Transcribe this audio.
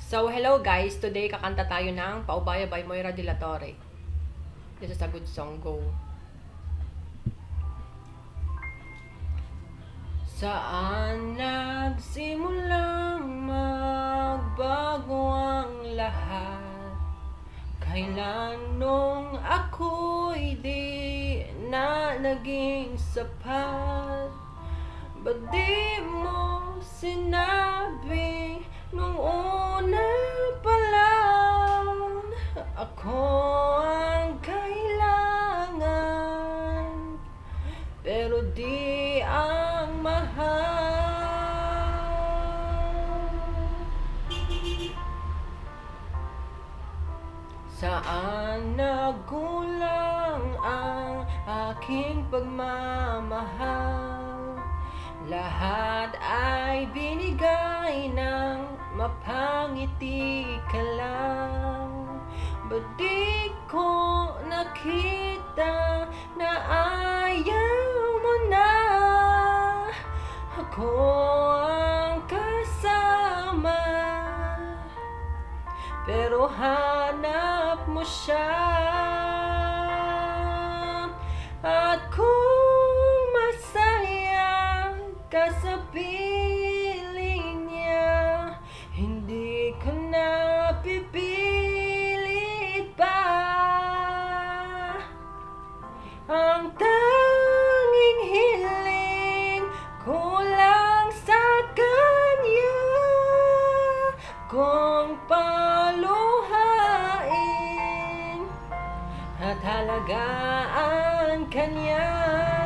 So, hello guys. Today, kakanta tayo ng Paubaya by Moira de la Torre. This is a good song. Go. Saan nagsimulang magbago ang lahat? Kailan nung ako'y di na naging sapat? Ba't di mo sinabi nung una pa lang ako ang kailangan, pero di ang mahal? Saan nagulang ang aking pagmamahal? Lahat ay binigay ng mapangiti ka lang. Ba't di ko nakita na ayaw mo na ako ang kasama, pero hanap mo siya? At kung masaya ka sa piling niya, hindi ko na pipilit pa. Ang tanging hiling ko lang sa kanya, kung paluhain at halagaan kanya.